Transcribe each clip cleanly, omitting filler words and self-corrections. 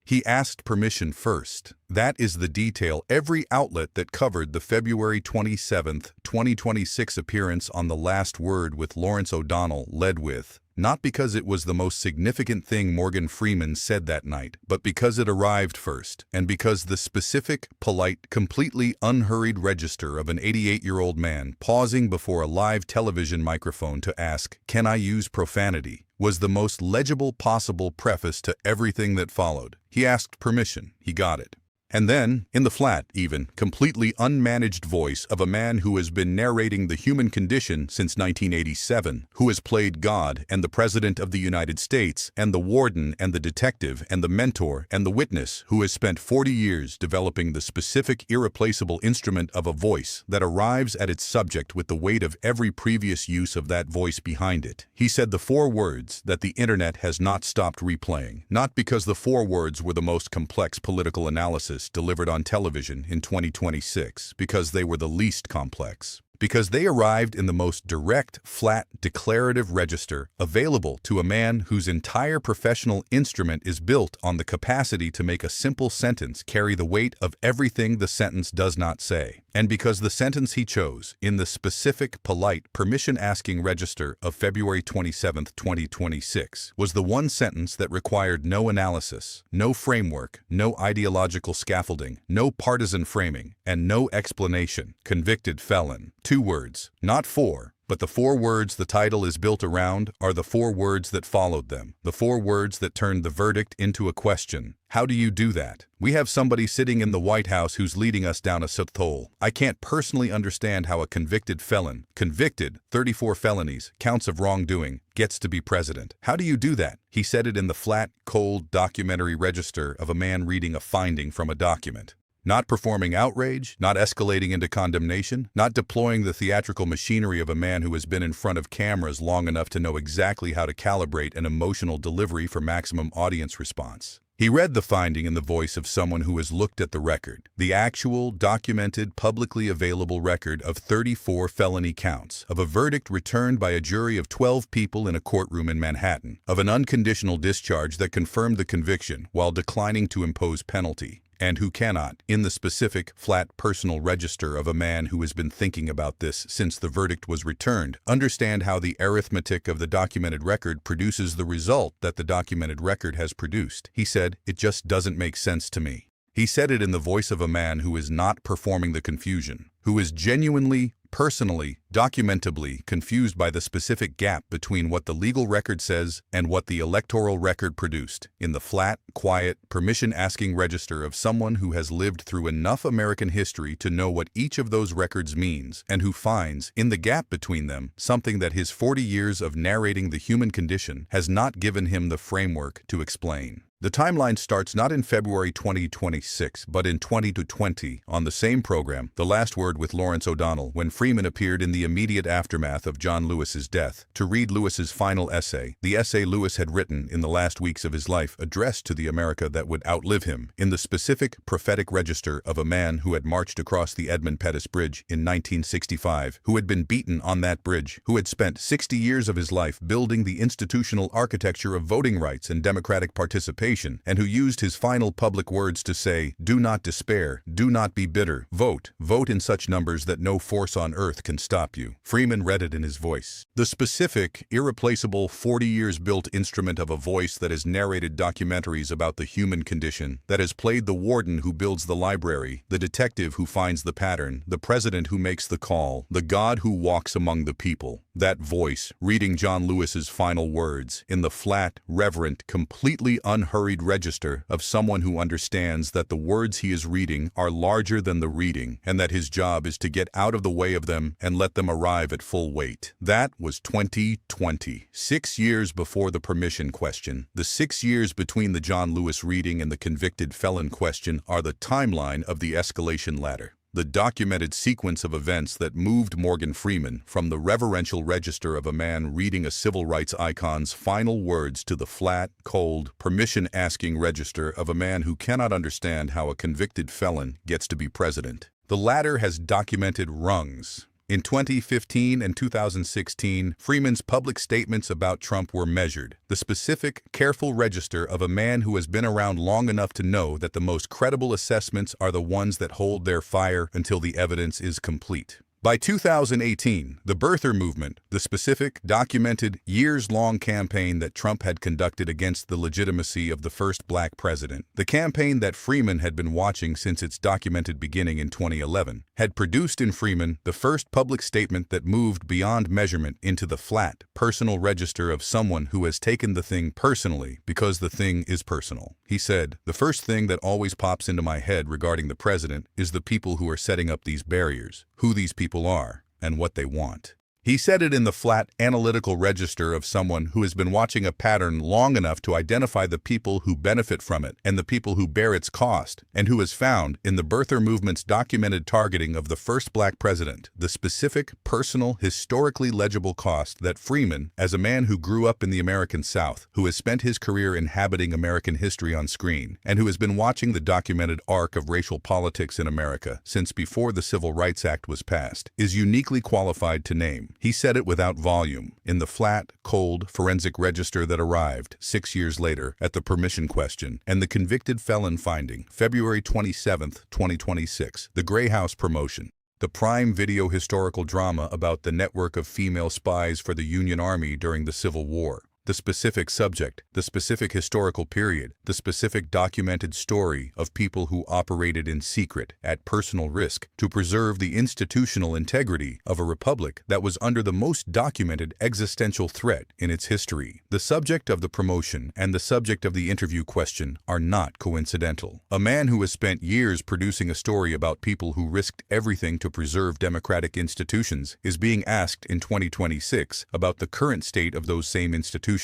He asked permission first. That is the detail every outlet that covered the February 27, 2026 appearance on The Last Word with Lawrence O'Donnell led with. Not because it was the most significant thing Morgan Freeman said that night, but because it arrived first, and because the specific, polite, completely unhurried register of an 88-year-old man pausing before a live television microphone to ask, "Can I use profanity?" was the most legible possible preface to everything that followed. He asked permission. He got it. And then, in the flat, even, completely unmanaged voice of a man who has been narrating the human condition since 1987, who has played God and the President of the United States, and the warden and the detective and the mentor and the witness, who has spent 40 years developing the specific, irreplaceable instrument of a voice that arrives at its subject with the weight of every previous use of that voice behind it. He said the 4 words that the internet has not stopped replaying, not because the 4 words were the most complex political analysis delivered on television in 2026, because they were the least complex. Because they arrived in the most direct, flat, declarative register available to a man whose entire professional instrument is built on the capacity to make a simple sentence carry the weight of everything the sentence does not say. And because the sentence he chose, in the specific, polite, permission-asking register of February 27, 2026, was the one sentence that required no analysis, no framework, no ideological scaffolding, no partisan framing, and no explanation: convicted felon. 2 words, not 4. But the 4 words the title is built around are the 4 words that followed them, the 4 words that turned the verdict into a question. How do you do that? We have somebody sitting in the White House who's leading us down a hole. I can't personally understand how a convicted felon, convicted, 34 felonies, counts of wrongdoing, gets to be president. How do you do that? He said it in the flat, cold, documentary register of a man reading a finding from a document. Not performing outrage, not escalating into condemnation, not deploying the theatrical machinery of a man who has been in front of cameras long enough to know exactly how to calibrate an emotional delivery for maximum audience response. He read the finding in the voice of someone who has looked at the record, the actual, documented, publicly available record of 34 felony counts, of a verdict returned by a jury of 12 people in a courtroom in Manhattan, of an unconditional discharge that confirmed the conviction while declining to impose penalty, and who cannot, in the specific, flat, personal register of a man who has been thinking about this since the verdict was returned, understand how the arithmetic of the documented record produces the result that the documented record has produced. He said, "It just doesn't make sense to me." He said it in the voice of a man who is not performing the confusion, who is genuinely, personally, documentably confused by the specific gap between what the legal record says and what the electoral record produced, in the flat, quiet, permission-asking register of someone who has lived through enough American history to know what each of those records means, and who finds, in the gap between them, something that his 40 years of narrating the human condition has not given him the framework to explain. The timeline starts not in February 2026, but in 2020 on the same program, The Last Word with Lawrence O'Donnell, when Freeman appeared in the immediate aftermath of John Lewis's death to read Lewis's final essay, the essay Lewis had written in the last weeks of his life addressed to the America that would outlive him, in the specific, prophetic register of a man who had marched across the Edmund Pettus Bridge in 1965, who had been beaten on that bridge, who had spent 60 years of his life building the institutional architecture of voting rights and democratic participation, and who used his final public words to say, "Do not despair, do not be bitter, vote, vote in such numbers that no force on earth can stop you." Freeman read it in his voice. The specific, irreplaceable, 40 years built instrument of a voice that has narrated documentaries about the human condition, that has played the warden who builds the library, the detective who finds the pattern, the president who makes the call, the God who walks among the people. That voice, reading John Lewis's final words, in the flat, reverent, completely unhurried register of someone who understands that the words he is reading are larger than the reading, and that his job is to get out of the way of them and let them arrive at full weight. That was 2020, 6 years before the permission question. The 6 years between the John Lewis reading and the convicted felon question are the timeline of the escalation ladder. The documented sequence of events that moved Morgan Freeman from the reverential register of a man reading a civil rights icon's final words to the flat, cold, permission-asking register of a man who cannot understand how a convicted felon gets to be president. The latter has documented rungs. In 2015 and 2016, Freeman's public statements about Trump were measured. The specific, careful register of a man who has been around long enough to know that the most credible assessments are the ones that hold their fire until the evidence is complete. By 2018, the birther movement, the specific, documented, years-long campaign that Trump had conducted against the legitimacy of the first black president, the campaign that Freeman had been watching since its documented beginning in 2011, had produced in Freeman the first public statement that moved beyond measurement into the flat, personal register of someone who has taken the thing personally because the thing is personal. He said, "The first thing that always pops into my head regarding the president is the people who are setting up these barriers, who these people are, and what they want." He said it in the flat, analytical register of someone who has been watching a pattern long enough to identify the people who benefit from it and the people who bear its cost, and who has found, in the birther movement's documented targeting of the first black president, the specific, personal, historically legible cost that Freeman, as a man who grew up in the American South, who has spent his career inhabiting American history on screen, and who has been watching the documented arc of racial politics in America since before the Civil Rights Act was passed, is uniquely qualified to name. He said it without volume, in the flat, cold, forensic register that arrived 6 years later at the permission question and the convicted felon finding, February 27, 2026, the Gray House promotion. The prime video historical drama about the network of female spies for the Union Army during the Civil War. The specific subject, the specific historical period, the specific documented story of people who operated in secret, at personal risk, to preserve the institutional integrity of a republic that was under the most documented existential threat in its history. The subject of the promotion and the subject of the interview question are not coincidental. A man who has spent years producing a story about people who risked everything to preserve democratic institutions is being asked in 2026 about the current state of those same institutions,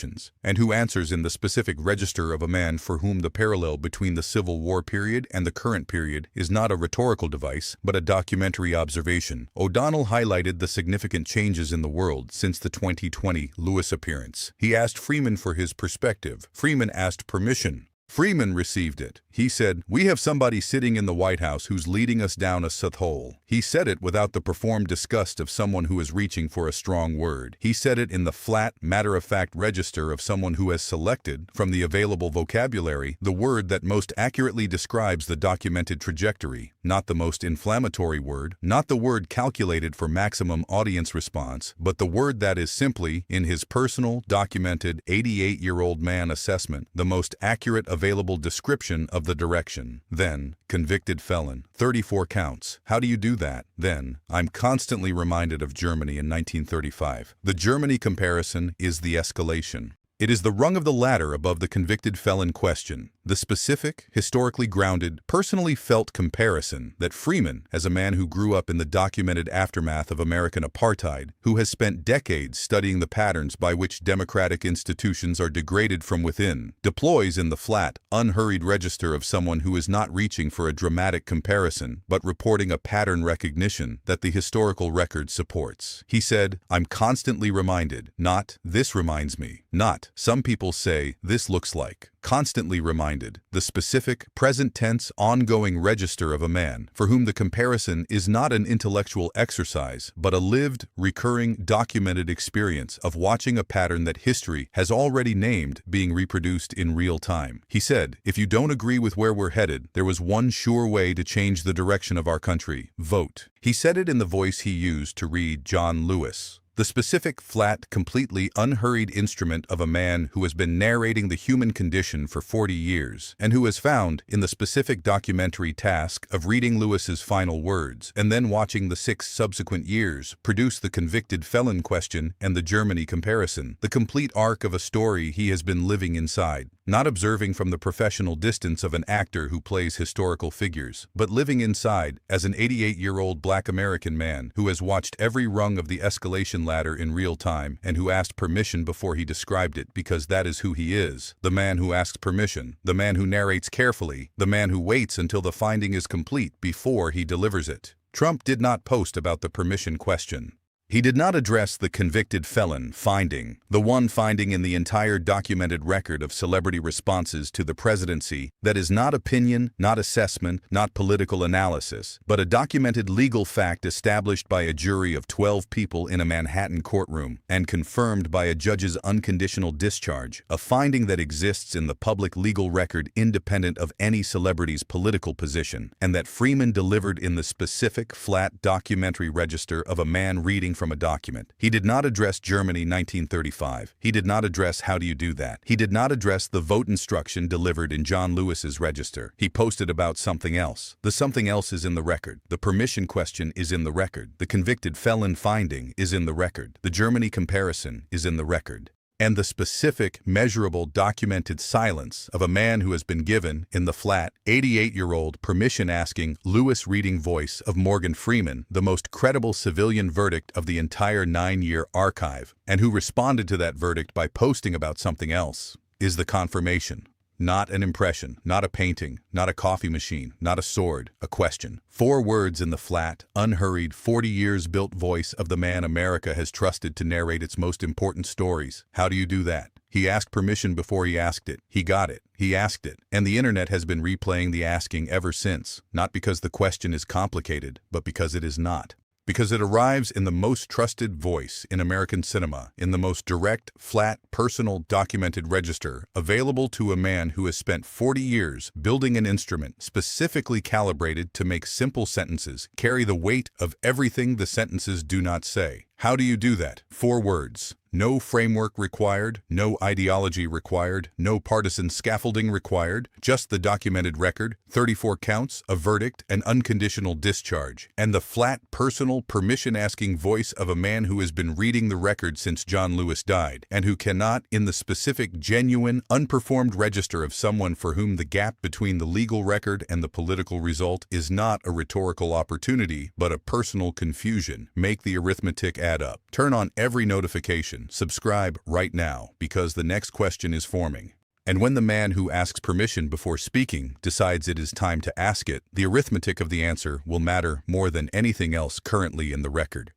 and who answers in the specific register of a man for whom the parallel between the Civil War period and the current period is not a rhetorical device, but a documentary observation. O'Donnell highlighted the significant changes in the world since the 2020 Lewis appearance. He asked Freeman for his perspective. Freeman asked permission. Freeman received it. He said, "We have somebody sitting in the White House who's leading us down a soot hole." He said it without the performed disgust of someone who is reaching for a strong word. He said it in the flat, matter-of-fact register of someone who has selected, from the available vocabulary, the word that most accurately describes the documented trajectory, not the most inflammatory word, not the word calculated for maximum audience response, but the word that is simply, in his personal, documented, 88-year-old man assessment, the most accurate available description of the direction. Then, convicted felon, 34 counts. How do you do that? Then, I'm constantly reminded of Germany in 1935. The Germany comparison is the escalation. It is the rung of the ladder above the convicted felon question, the specific, historically grounded, personally felt comparison that Freeman, as a man who grew up in the documented aftermath of American apartheid, who has spent decades studying the patterns by which democratic institutions are degraded from within, deploys in the flat, unhurried register of someone who is not reaching for a dramatic comparison, but reporting a pattern recognition that the historical record supports. He said, "I'm constantly reminded, not, this reminds me, not, some people say, this looks like." Constantly reminded, the specific, present-tense, ongoing register of a man for whom the comparison is not an intellectual exercise, but a lived, recurring, documented experience of watching a pattern that history has already named being reproduced in real time. He said, "If you don't agree with where we're headed, there was one sure way to change the direction of our country: vote." He said it in the voice he used to read John Lewis. The specific, flat, completely unhurried instrument of a man who has been narrating the human condition for 40 years, and who has found, in the specific documentary task of reading Lewis's final words, and then watching the 6 subsequent years produce the convicted felon question and the Germany comparison, the complete arc of a story he has been living inside, not observing from the professional distance of an actor who plays historical figures, but living inside as an 88-year-old black American man who has watched every rung of the escalation ladder in real time and who asked permission before he described it because that is who he is, the man who asks permission, the man who narrates carefully, the man who waits until the finding is complete before he delivers it. Trump did not post about the permission question. He did not address the convicted felon finding, the one finding in the entire documented record of celebrity responses to the presidency that is not opinion, not assessment, not political analysis, but a documented legal fact established by a jury of 12 people in a Manhattan courtroom and confirmed by a judge's unconditional discharge, a finding that exists in the public legal record independent of any celebrity's political position, and that Freeman delivered in the specific, flat documentary register of a man reading from a document. He did not address Germany 1935. He did not address how do you do that. He did not address the vote instruction delivered in John Lewis's register. He posted about something else. The something else is in the record. The permission question is in the record. The convicted felon finding is in the record. The Germany comparison is in the record. And the specific, measurable, documented silence of a man who has been given, in the flat, 88-year-old, permission-asking, Lewis-reading voice of Morgan Freeman, the most credible civilian verdict of the entire 9-year archive, and who responded to that verdict by posting about something else, is the confirmation. Not an impression, not a painting, not a coffee machine, not a sword, a question. 4 words in the flat, unhurried, 40 years built voice of the man America has trusted to narrate its most important stories. How do you do that? He asked permission before he asked it. He got it. He asked it. And the internet has been replaying the asking ever since, not because the question is complicated, but because it is not. Because it arrives in the most trusted voice in American cinema, in the most direct, flat, personal, documented register available to a man who has spent 40 years building an instrument specifically calibrated to make simple sentences carry the weight of everything the sentences do not say. How do you do that? 4 words. No framework required, no ideology required, no partisan scaffolding required, just the documented record, 34 counts, a verdict, an unconditional discharge, and the flat, personal, permission-asking voice of a man who has been reading the record since John Lewis died, and who cannot, in the specific, genuine, unperformed register of someone for whom the gap between the legal record and the political result is not a rhetorical opportunity, but a personal confusion, make the arithmetic add up. Turn on every notification. Subscribe right now, because the next question is forming. And when the man who asks permission before speaking decides it is time to ask it, the arithmetic of the answer will matter more than anything else currently in the record.